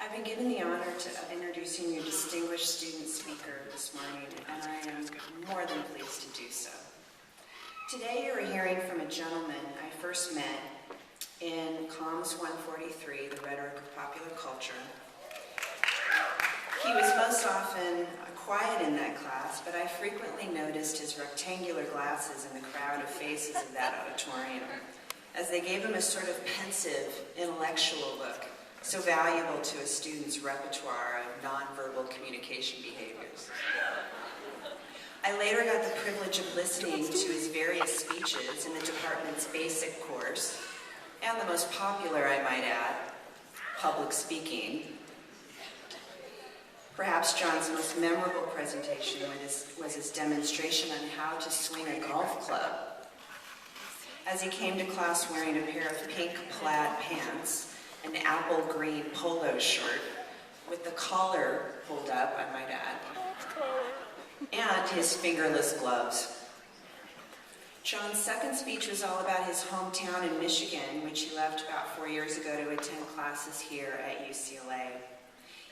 I've been given the honor of introducing your distinguished student speaker this morning, and I am more than pleased to do so. Today you are hearing from a gentleman I first met in Comms 143, the Rhetoric of Popular Culture. He was most often quiet in that class, but I frequently noticed his rectangular glasses in the crowd of faces of that auditorium, as they gave him a sort of pensive, intellectual look, so valuable to a student's repertoire of nonverbal communication behaviors. I later got the privilege of listening to his various speeches in the department's basic course, and the most popular, I might add, public speaking. Perhaps John's most memorable presentation was his demonstration on how to swing a golf club. As he came to class wearing a pair of pink plaid pants, an apple green polo shirt, with the collar pulled up, I might add, and his fingerless gloves. John's second speech was all about his hometown in Michigan, which he left about 4 years ago to attend classes here at UCLA.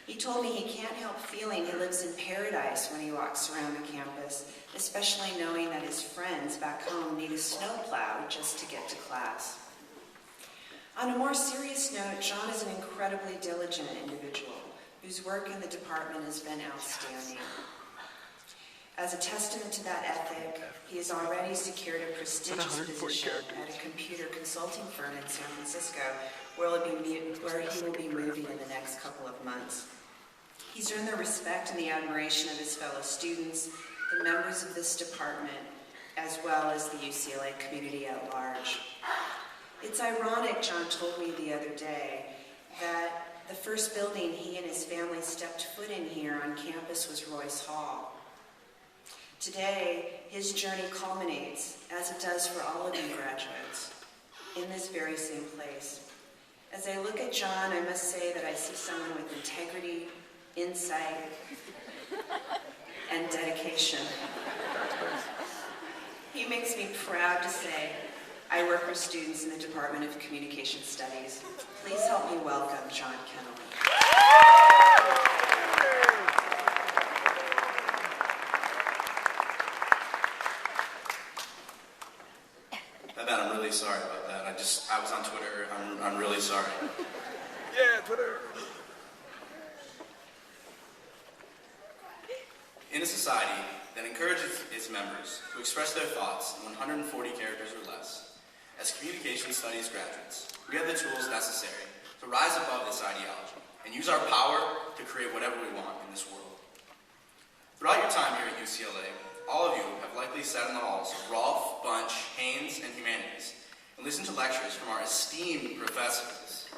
He told me he can't help feeling he lives in paradise when he walks around the campus, especially knowing that his friends back home need a snowplow just to get to class. On a more serious note, John is an incredibly diligent individual whose work in the department has been outstanding. As a testament to that ethic, he has already secured a prestigious position at a computer consulting firm in San Francisco, where he will be moving in the next couple of months. He's earned the respect and the admiration of his fellow students, the members of this department, as well as the UCLA community at large. It's ironic, John told me the other day, that the first building he and his family stepped foot in here on campus was Royce Hall. Today, his journey culminates, as it does for all of you graduates, in this very same place. As I look at John, I must say that I see someone with integrity, insight, and dedication. He makes me proud to say I work with students in the Department of Communication Studies. Please help me welcome John Kenneally. I'm really sorry about that. I was on Twitter. I'm really sorry. Yeah, Twitter. In a society that encourages its members to express their thoughts in 140 characters or less, as communication studies graduates, we have the tools necessary to rise above this ideology and use our power to create whatever we want in this world. Throughout your time here at UCLA, all of you have likely sat in the halls of Rolfe, Bunch, Haynes, and Humanities and listened to lectures from our esteemed professors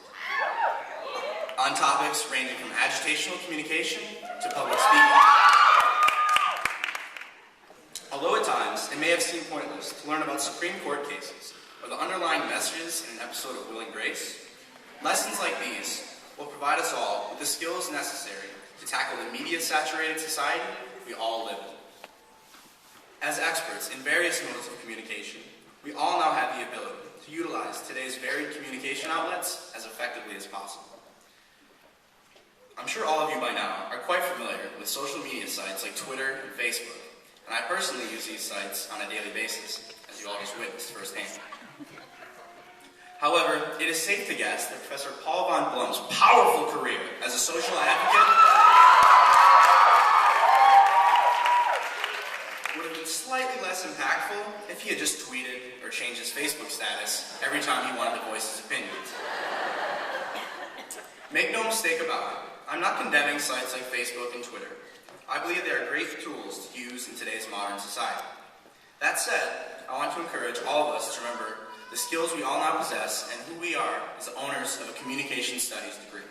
on topics ranging from agitational communication to public speaking. Although at times it may have seemed pointless to learn about Supreme Court cases or the underlying messages in an episode of Will and Grace, lessons like these will provide us all with the skills necessary to tackle the media-saturated society we all live in. As experts in various modes of communication, we all now have the ability to utilize today's varied communication outlets as effectively as possible. I'm sure all of you by now are quite familiar with social media sites like Twitter and Facebook, and I personally use these sites on a daily basis, as you all just witnessed firsthand. However, it is safe to guess that Professor Paul von Blum's powerful career as a social advocate would have been slightly less impactful if he had just tweeted or changed his Facebook status every time he wanted to voice his opinions. Make no mistake about it, I'm not condemning sites like Facebook and Twitter. I believe they are great tools to use in today's modern society. That said, I want to encourage all of us to remember the skills we all now possess and who we are as owners of a communication studies degree.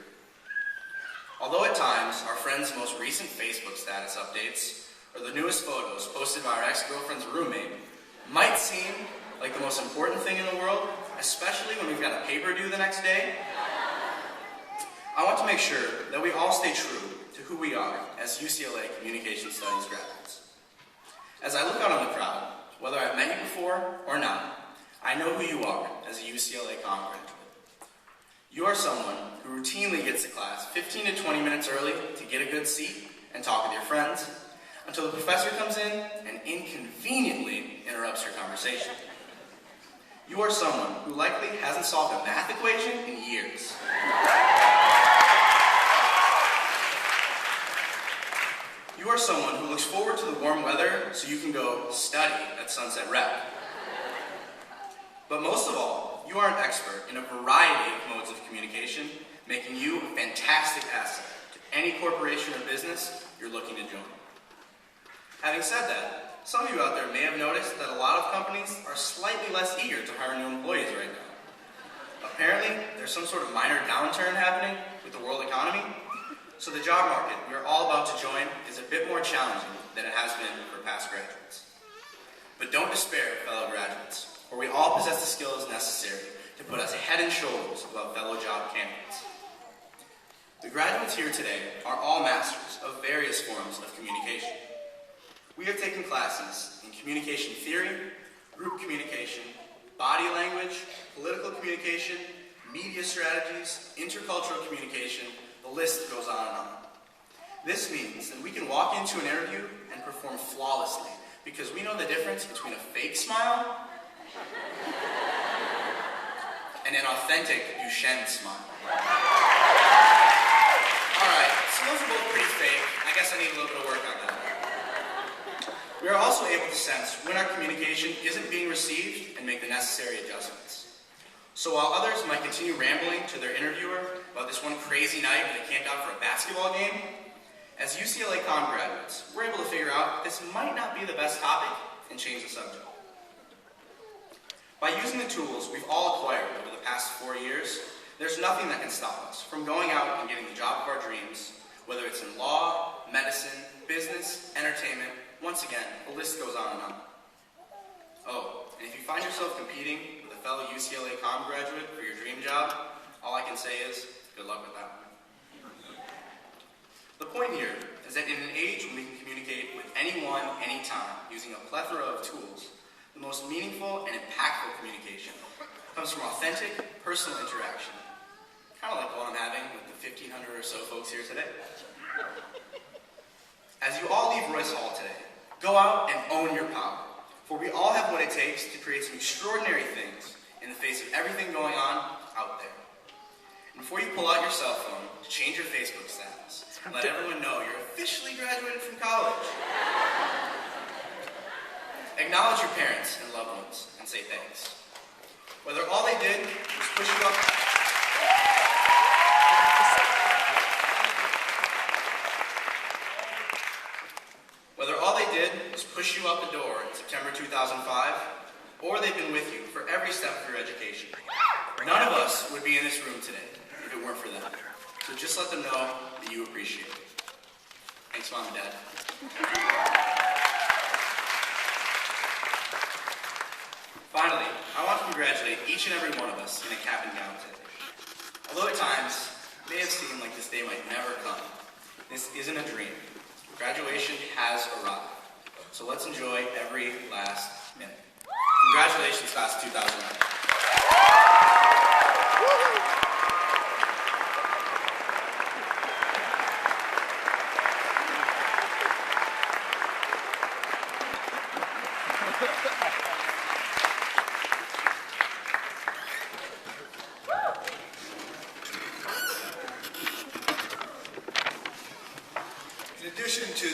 Although at times our friends' most recent Facebook status updates or the newest photos posted by our ex-girlfriend's roommate might seem like the most important thing in the world, especially when we've got a paper due the next day, I want to make sure that we all stay true to who we are as UCLA Communication Studies graduates. As I look out on the crowd, whether I've met you before or not, I know who you are as a UCLA comm graduate. You are someone who routinely gets to class 15 to 20 minutes early to get a good seat and talk with your friends until the professor comes in and inconveniently interrupts your conversation. You are someone who likely hasn't solved a math equation in years. You are someone who looks forward to the warm weather so you can go study at Sunset Rec. But most of all, you are an expert in a variety of modes of communication, making you a fantastic asset to any corporation or business you're looking to join. Having said that, some of you out there may have noticed that a lot of companies are slightly less eager to hire new employees right now. Apparently, there's some sort of minor downturn happening with the world economy, so the job market we're all about to join is a bit more challenging than it has been for past graduates. But don't despair, fellow graduates, for we all possess the skills necessary to put us head and shoulders above fellow job candidates. The graduates here today are all masters of various forms of communication. We have taken classes in communication theory, group communication, body language, political communication, media strategies, intercultural communication, the list goes on and on. This means that we can walk into an interview and perform flawlessly because we know the difference between a fake smile and an authentic Duchenne smile. Alright, so those are both pretty fake. I guess I need a little bit of work on that. We are also able to sense when our communication isn't being received and make the necessary adjustments. So while others might continue rambling to their interviewer about this one crazy night when they camped out for a basketball game, as UCLA Comm graduates, we're able to figure out this might not be the best topic and change the subject. By using the tools we've all acquired over the past 4 years, there's nothing that can stop us from going out and getting the job of our dreams, whether it's in law, medicine, business, entertainment. Once again, the list goes on and on. Oh, and if you find yourself competing with a fellow UCLA Comm graduate for your dream job, all I can say is, good luck with that one. The point here is that in an age when we can communicate with anyone, anytime, using a plethora of tools, the most meaningful and impactful communication comes from authentic, personal interaction. Kind of like what I'm having with the 1,500 or so folks here today. As you all leave Royce Hall today, go out and own your power, for we all have what it takes to create some extraordinary things in the face of everything going on out there. And before you pull out your cell phone to change your Facebook status, and let everyone know you're officially graduated from college, acknowledge your parents and loved ones and say thanks. Whether all they did was push you up... Whether all they did was push you out the door in September 2005, or they've been with you for every step of your education. None of us would be in this room today if it weren't for them. So just let them know that you appreciate it. Thanks, Mom and Dad. Finally, I want to congratulate each and every one of us in a cap and gown today. Although at times, it may have seemed like this day might never come, this isn't a dream. Graduation has arrived, so let's enjoy every last minute. Congratulations, class of 2009. In addition to